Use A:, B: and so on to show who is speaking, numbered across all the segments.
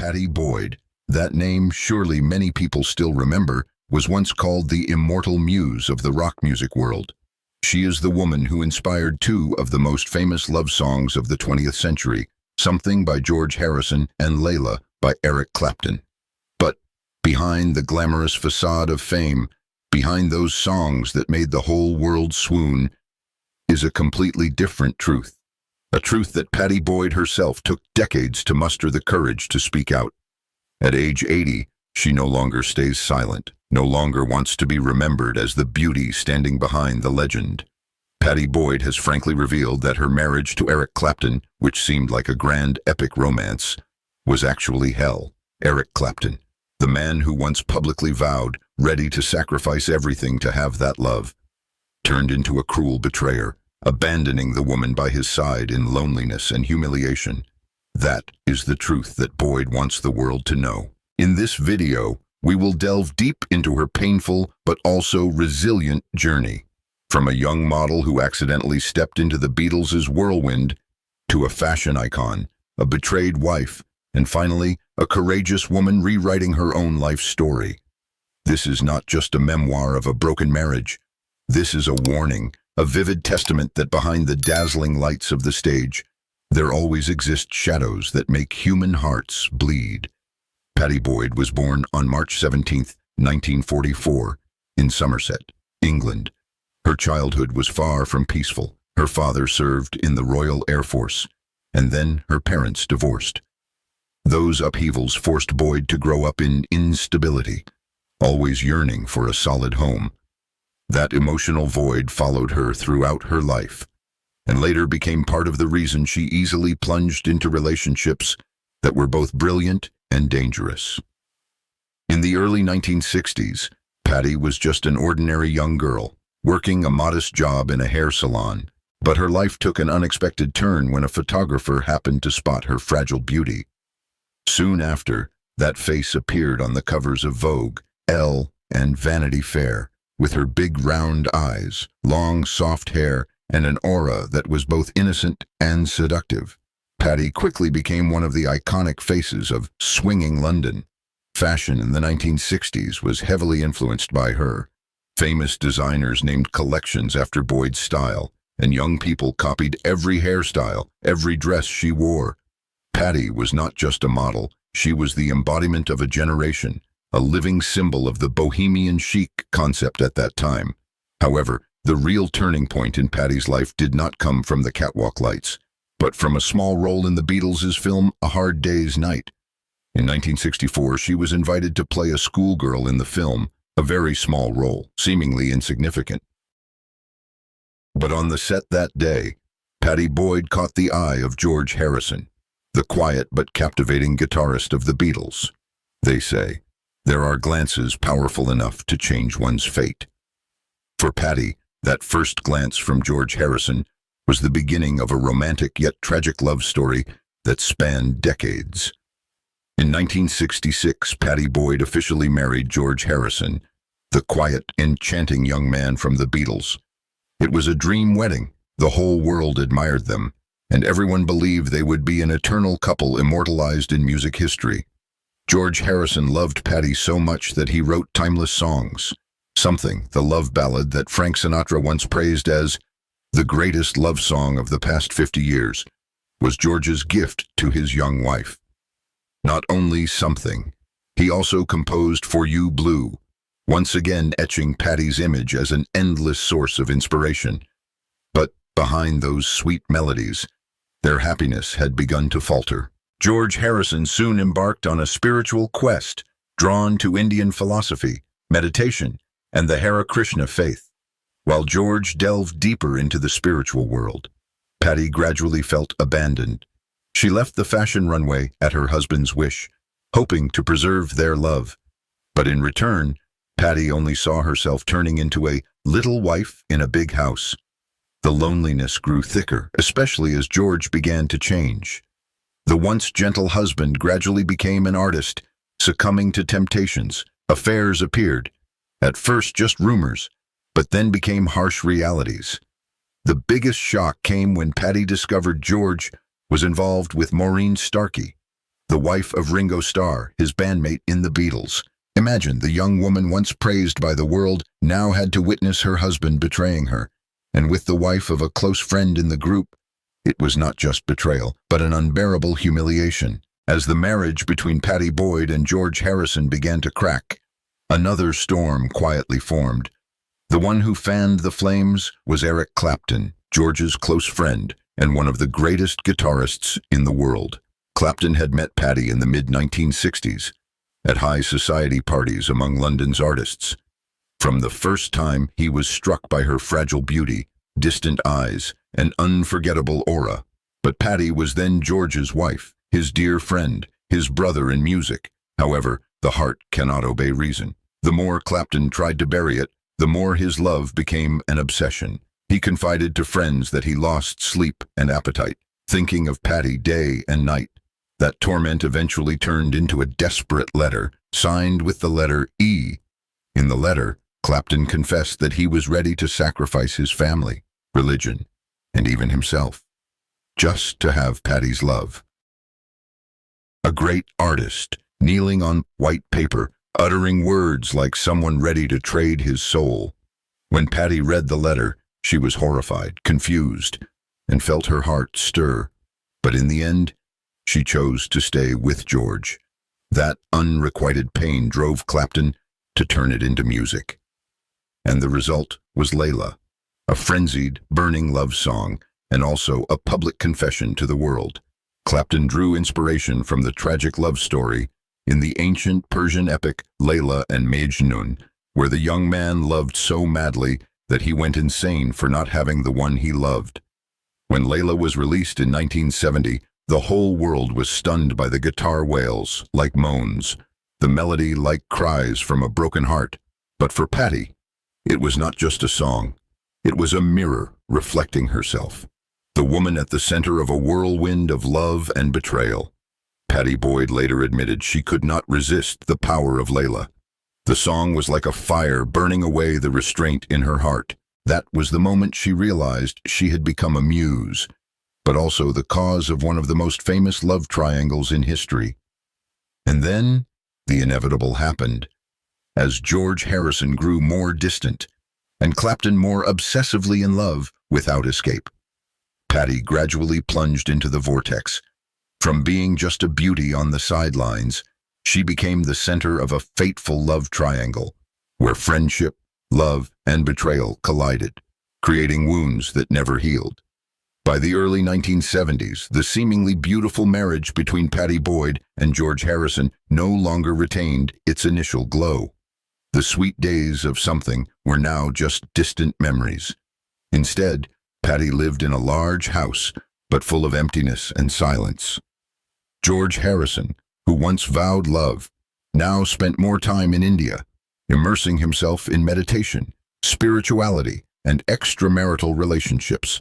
A: Pattie Boyd, that name surely many people still remember, was once called the immortal muse of the rock music world. She is the woman who inspired two of the most famous love songs of the 20th century, Something by George Harrison and Layla by Eric Clapton. But behind the glamorous facade of fame, behind those songs that made the whole world swoon, is a completely different truth. A truth that Pattie Boyd herself took decades to muster the courage to speak out. At age 80, she no longer stays silent, no longer wants to be remembered as the beauty standing behind the legend. Pattie Boyd has frankly revealed that her marriage to Eric Clapton, which seemed like a grand epic romance, was actually hell. Eric Clapton, the man who once publicly vowed, ready to sacrifice everything to have that love, turned into a cruel betrayer, abandoning the woman by his side in loneliness and humiliation. That is the truth that Boyd wants the world to know. In this video, we will delve deep into her painful but also resilient journey. From a young model who accidentally stepped into the Beatles' whirlwind, to a fashion icon, a betrayed wife, and finally, a courageous woman rewriting her own life story. This is not just a memoir of a broken marriage. This is a warning, a vivid testament that behind the dazzling lights of the stage, there always exist shadows that make human hearts bleed. Pattie Boyd was born on March 17, 1944, in Somerset, England. Her childhood was far from peaceful. Her father served in the Royal Air Force, and then her parents divorced. Those upheavals forced Boyd to grow up in instability, always yearning for a solid home. That emotional void followed her throughout her life, and later became part of the reason she easily plunged into relationships that were both brilliant and dangerous. In the early 1960s, Pattie was just an ordinary young girl, working a modest job in a hair salon, but her life took an unexpected turn when a photographer happened to spot her fragile beauty. Soon after, that face appeared on the covers of Vogue, Elle, and Vanity Fair, with her big round eyes, long soft hair, and an aura that was both innocent and seductive. Pattie quickly became one of the iconic faces of swinging London. Fashion in the 1960s was heavily influenced by her. Famous designers named collections after Boyd's style, and young people copied every hairstyle, every dress she wore. Pattie was not just a model, she was the embodiment of a generation, a living symbol of the bohemian chic concept at that time. However, the real turning point in Pattie's life did not come from the catwalk lights, but from a small role in the Beatles' film A Hard Day's Night. In 1964, she was invited to play a schoolgirl in the film, a very small role, seemingly insignificant. But on the set that day, Pattie Boyd caught the eye of George Harrison, the quiet but captivating guitarist of the Beatles. They say, there are glances powerful enough to change one's fate. For Pattie, that first glance from George Harrison was the beginning of a romantic yet tragic love story that spanned decades. In 1966, Pattie Boyd officially married George Harrison, the quiet, enchanting young man from the Beatles. It was a dream wedding. The whole world admired them, and everyone believed they would be an eternal couple immortalized in music history. George Harrison loved Pattie so much that he wrote timeless songs. Something, the love ballad that Frank Sinatra once praised as the greatest love song of the past 50 years, was George's gift to his young wife. Not only Something, he also composed For You Blue, once again etching Pattie's image as an endless source of inspiration. But behind those sweet melodies, their happiness had begun to falter. George Harrison soon embarked on a spiritual quest, drawn to Indian philosophy, meditation, and the Hare Krishna faith. While George delved deeper into the spiritual world, Pattie gradually felt abandoned. She left the fashion runway at her husband's wish, hoping to preserve their love. But in return, Pattie only saw herself turning into a little wife in a big house. The loneliness grew thicker, especially as George began to change. The once gentle husband gradually became an artist, succumbing to temptations. Affairs appeared, at first just rumors, but then became harsh realities. The biggest shock came when Pattie discovered George was involved with Maureen Starkey, the wife of Ringo Starr, his bandmate in the Beatles. Imagine the young woman once praised by the world now had to witness her husband betraying her. And with the wife of a close friend in the group, it was not just betrayal, but an unbearable humiliation. As the marriage between Pattie Boyd and George Harrison began to crack, another storm quietly formed. The one who fanned the flames was Eric Clapton, George's close friend and one of the greatest guitarists in the world. Clapton had met Pattie in the mid-1960s at high society parties among London's artists. From the first time, he was struck by her fragile beauty, distant eyes, and unforgettable aura. But Pattie was then George's wife, his dear friend, his brother in music. However, the heart cannot obey reason. The more Clapton tried to bury it, the more his love became an obsession. He confided to friends that he lost sleep and appetite, thinking of Pattie day and night. That torment eventually turned into a desperate letter, signed with the letter E. In the letter, Clapton confessed that he was ready to sacrifice his family, religion, and even himself, just to have Pattie's love. A great artist, kneeling on white paper, uttering words like someone ready to trade his soul. When Pattie read the letter, she was horrified, confused, and felt her heart stir. But in the end, she chose to stay with George. That unrequited pain drove Clapton to turn it into music. And the result was Layla, a frenzied, burning love song, and also a public confession to the world. Clapton drew inspiration from the tragic love story in the ancient Persian epic Layla and Majnun, where the young man loved so madly that he went insane for not having the one he loved. When Layla was released in 1970, the whole world was stunned by the guitar wails, like moans, the melody like cries from a broken heart. But for Pattie, it was not just a song. It was a mirror reflecting herself, the woman at the center of a whirlwind of love and betrayal. Pattie Boyd later admitted she could not resist the power of Layla. The song was like a fire burning away the restraint in her heart. That was the moment she realized she had become a muse, but also the cause of one of the most famous love triangles in history. And then, the inevitable happened. As George Harrison grew more distant, and Clapton more obsessively in love without escape, Pattie gradually plunged into the vortex. From being just a beauty on the sidelines, she became the center of a fateful love triangle, where friendship, love, and betrayal collided, creating wounds that never healed. By the early 1970s, the seemingly beautiful marriage between Pattie Boyd and George Harrison no longer retained its initial glow. The sweet days of something were now just distant memories. Instead, Pattie lived in a large house, but full of emptiness and silence. George Harrison, who once vowed love, now spent more time in India, immersing himself in meditation, spirituality, and extramarital relationships.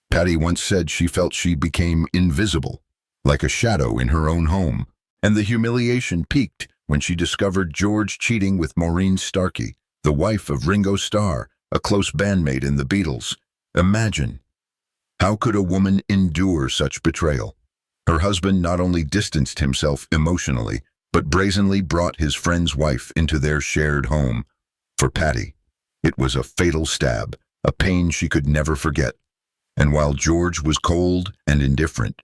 A: Pattie once said she felt she became invisible, like a shadow in her own home, and the humiliation peaked when she discovered George cheating with Maureen Starkey, the wife of Ringo Starr, a close bandmate in the Beatles. Imagine, how could a woman endure such betrayal? Her husband not only distanced himself emotionally, but brazenly brought his friend's wife into their shared home. For Pattie, it was a fatal stab, a pain she could never forget. And while George was cold and indifferent,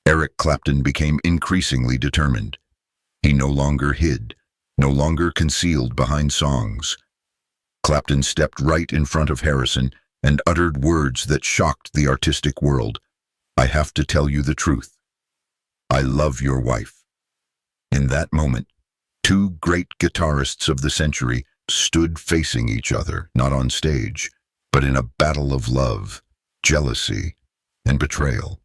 A: Eric Clapton became increasingly determined. He no longer hid, no longer concealed behind songs. Clapton stepped right in front of Harrison and uttered words that shocked the artistic world. "I have to tell you the truth. I love your wife." In that moment, two great guitarists of the century stood facing each other, not on stage, but in a battle of love, jealousy, and betrayal.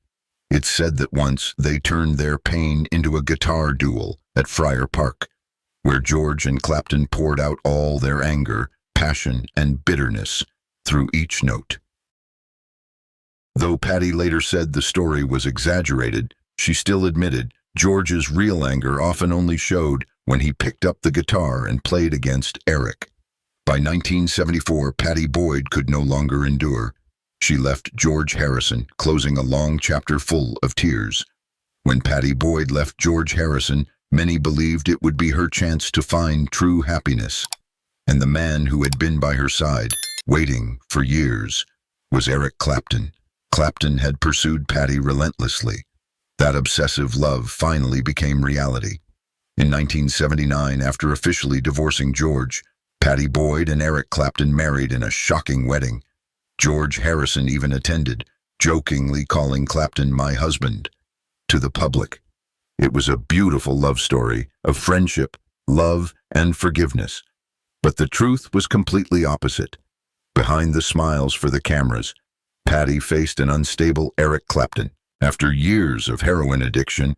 A: It's said that once they turned their pain into a guitar duel at Friar Park, where George and Clapton poured out all their anger, passion, and bitterness through each note. Though Pattie later said the story was exaggerated, she still admitted George's real anger often only showed when he picked up the guitar and played against Eric. By 1974, Pattie Boyd could no longer endure. She left George Harrison, closing a long chapter full of tears. When Pattie Boyd left George Harrison, many believed it would be her chance to find true happiness. And the man who had been by her side, waiting for years, was Eric Clapton. Clapton had pursued Pattie relentlessly. That obsessive love finally became reality. In 1979, after officially divorcing George, Pattie Boyd and Eric Clapton married in a shocking wedding. George Harrison even attended, jokingly calling Clapton "my husband" to the public. It was a beautiful love story of friendship, love, and forgiveness. But the truth was completely opposite. Behind the smiles for the cameras, Pattie faced an unstable Eric Clapton. After years of heroin addiction,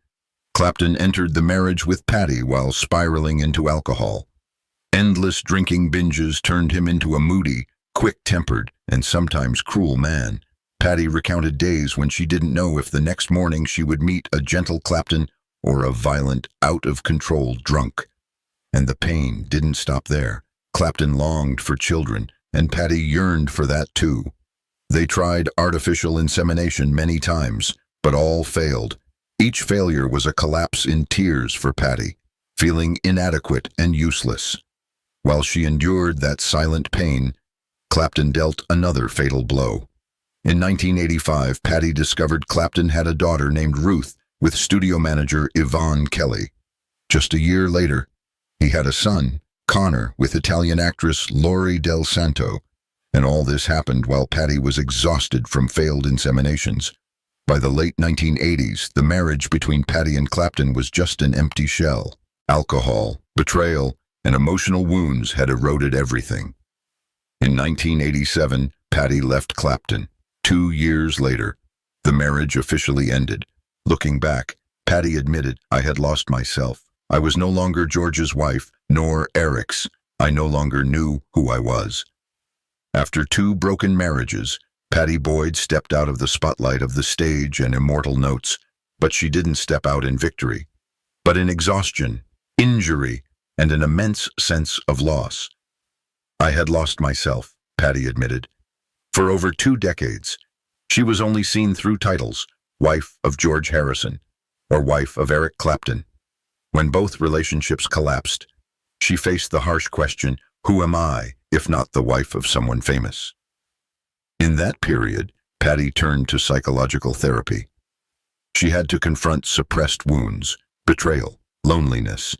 A: Clapton entered the marriage with Pattie while spiraling into alcohol. Endless drinking binges turned him into a moody, quick-tempered, and sometimes cruel man. Pattie recounted days when she didn't know if the next morning she would meet a gentle Clapton or a violent, out-of-control drunk. And the pain didn't stop there. Clapton longed for children, and Pattie yearned for that too. They tried artificial insemination many times, but all failed. Each failure was a collapse in tears for Pattie, feeling inadequate and useless. While she endured that silent pain, Clapton dealt another fatal blow. In 1985, Pattie discovered Clapton had a daughter named Ruth with studio manager Yvonne Kelly. Just a year later, he had a son, Connor, with Italian actress Lori Del Santo. And all this happened while Pattie was exhausted from failed inseminations. By the late 1980s, the marriage between Pattie and Clapton was just an empty shell. Alcohol, betrayal, and emotional wounds had eroded everything. In 1987, Pattie left Clapton. 2 years later, the marriage officially ended. Looking back, Pattie admitted, "I had lost myself. I was no longer George's wife, nor Eric's. I no longer knew who I was." After 2 broken marriages, Pattie Boyd stepped out of the spotlight of the stage and immortal notes, but she didn't step out in victory, but in exhaustion, injury, and an immense sense of loss. "I had lost myself," Pattie admitted. For over 2 decades, she was only seen through titles, wife of George Harrison or wife of Eric Clapton. When both relationships collapsed, she faced the harsh question, who am I, if not the wife of someone famous? In that period, Pattie turned to psychological therapy. She had to confront suppressed wounds, betrayal, loneliness,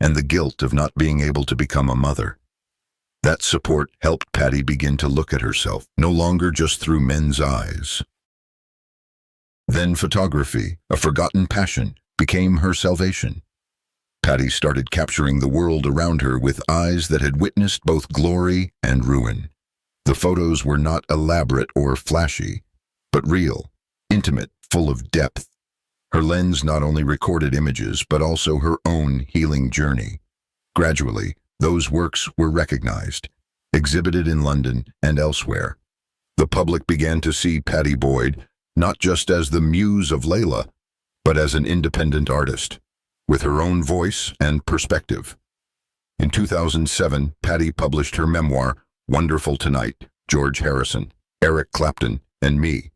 A: and the guilt of not being able to become a mother. That support helped Pattie begin to look at herself, no longer just through men's eyes. Then photography, a forgotten passion, became her salvation. Pattie started capturing the world around her with eyes that had witnessed both glory and ruin. The photos were not elaborate or flashy, but real, intimate, full of depth. Her lens not only recorded images, but also her own healing journey. Gradually, those works were recognized, exhibited in London and elsewhere. The public began to see Pattie Boyd not just as the muse of Layla, but as an independent artist, with her own voice and perspective. In 2007, Pattie published her memoir, Wonderful Tonight, George Harrison, Eric Clapton, and Me.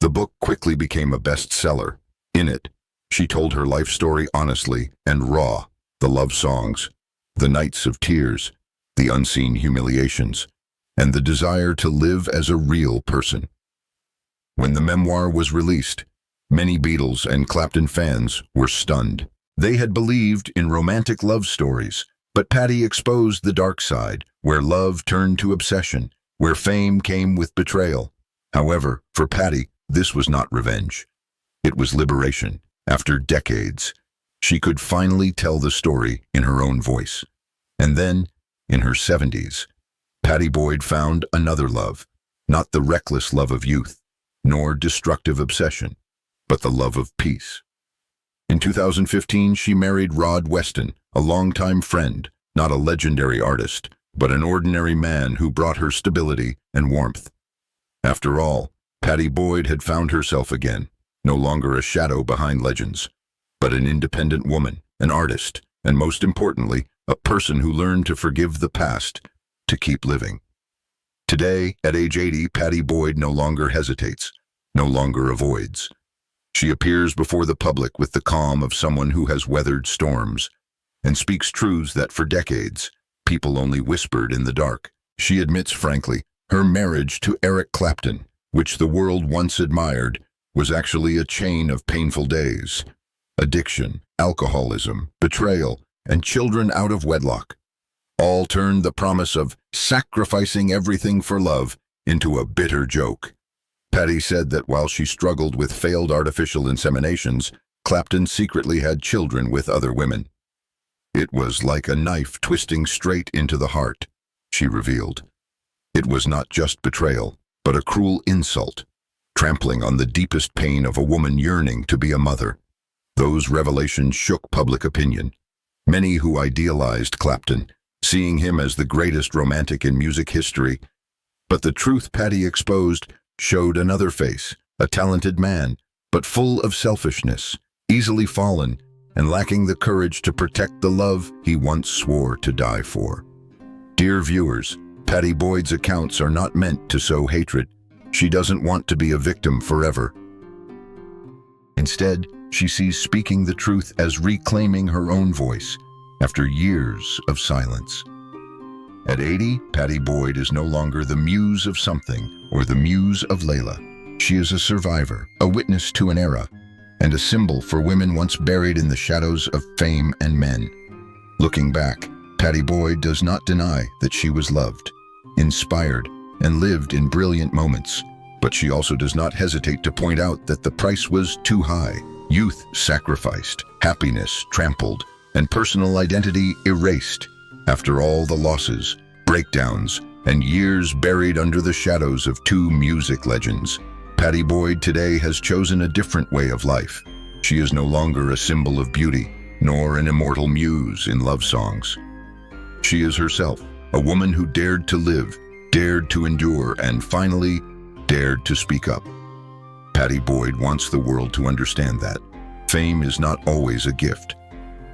A: The book quickly became a bestseller. In it, she told her life story honestly and raw, the love songs, the nights of tears, the unseen humiliations, and the desire to live as a real person. When the memoir was released, many Beatles and Clapton fans were stunned. They had believed in romantic love stories, but Pattie exposed the dark side, where love turned to obsession, where fame came with betrayal. However, for Pattie, this was not revenge. It was liberation. After decades, she could finally tell the story in her own voice. And then, in her 70s, Pattie Boyd found another love, not the reckless love of youth, nor destructive obsession, but the love of peace. In 2015, she married Rod Weston, a longtime friend, not a legendary artist, but an ordinary man who brought her stability and warmth. After all, Pattie Boyd had found herself again, no longer a shadow behind legends, but an independent woman, an artist, and most importantly, a person who learned to forgive the past, to keep living. Today, at age 80, Pattie Boyd no longer hesitates, no longer avoids. She appears before the public with the calm of someone who has weathered storms and speaks truths that for decades people only whispered in the dark. She admits frankly her marriage to Eric Clapton, which the world once admired, was actually a chain of painful days. Addiction, alcoholism, betrayal, and children out of wedlock all turned the promise of sacrificing everything for love into a bitter joke. Pattie said that while she struggled with failed artificial inseminations, Clapton secretly had children with other women. It was like a knife twisting straight into the heart, she revealed. It was not just betrayal, but a cruel insult, trampling on the deepest pain of a woman yearning to be a mother. Those revelations shook public opinion. Many who idealized Clapton, seeing him as the greatest romantic in music history. But the truth Pattie exposed showed another face, a talented man, but full of selfishness, easily fallen, and lacking the courage to protect the love he once swore to die for. Dear viewers, Pattie Boyd's accounts are not meant to sow hatred. She doesn't want to be a victim forever. Instead, she sees speaking the truth as reclaiming her own voice after years of silence. At 80, Pattie Boyd is no longer the muse of something or the muse of Layla. She is a survivor, a witness to an era, and a symbol for women once buried in the shadows of fame and men. Looking back, Pattie Boyd does not deny that she was loved, inspired, and lived in brilliant moments, but she also does not hesitate to point out that the price was too high. Youth sacrificed, happiness trampled, and personal identity erased. After all the losses, breakdowns, and years buried under the shadows of two music legends, Pattie Boyd today has chosen a different way of life. She is no longer a symbol of beauty, nor an immortal muse in love songs. She is herself, a woman who dared to live, dared to endure, and finally, dared to speak up. Pattie Boyd wants the world to understand that fame is not always a gift,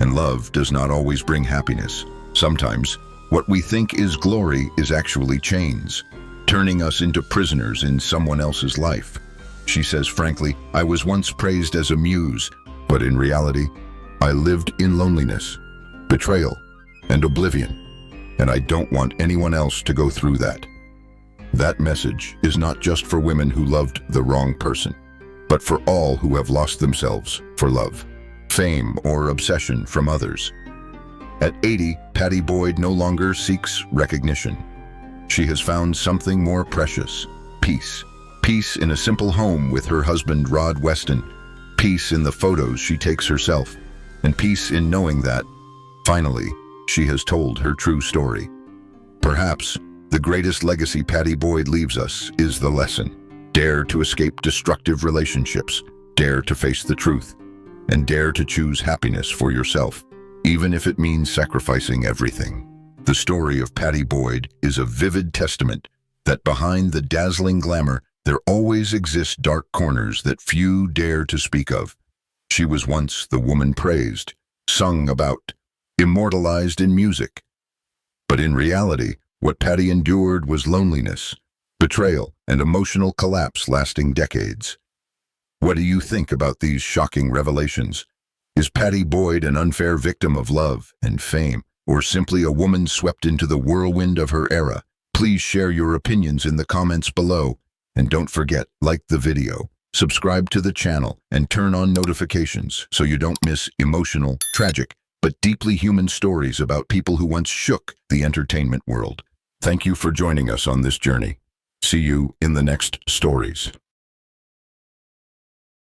A: and love does not always bring happiness. Sometimes, what we think is glory is actually chains, turning us into prisoners in someone else's life. She says frankly, I was once praised as a muse, but in reality, I lived in loneliness, betrayal, and oblivion, and I don't want anyone else to go through that. That message is not just for women who loved the wrong person, but for all who have lost themselves for love, fame, or obsession from others. At 80, Pattie Boyd no longer seeks recognition. She has found something more precious, peace. Peace in a simple home with her husband, Rod Weston. Peace in the photos she takes herself. And peace in knowing that, finally, she has told her true story. Perhaps the greatest legacy Pattie Boyd leaves us is the lesson. Dare to escape destructive relationships. Dare to face the truth. And dare to choose happiness for yourself, even if it means sacrificing everything. The story of Pattie Boyd is a vivid testament that behind the dazzling glamour, there always exist dark corners that few dare to speak of. She was once the woman praised, sung about, immortalized in music. But in reality, what Pattie endured was loneliness, betrayal, and emotional collapse lasting decades. What do you think about these shocking revelations? Is Pattie Boyd an unfair victim of love and fame, or simply a woman swept into the whirlwind of her era? Please share your opinions in the comments below. And don't forget, like the video, subscribe to the channel, and turn on notifications so you don't miss emotional, tragic, but deeply human stories about people who once shook the entertainment world. Thank you for joining us on this journey. See you in the next stories.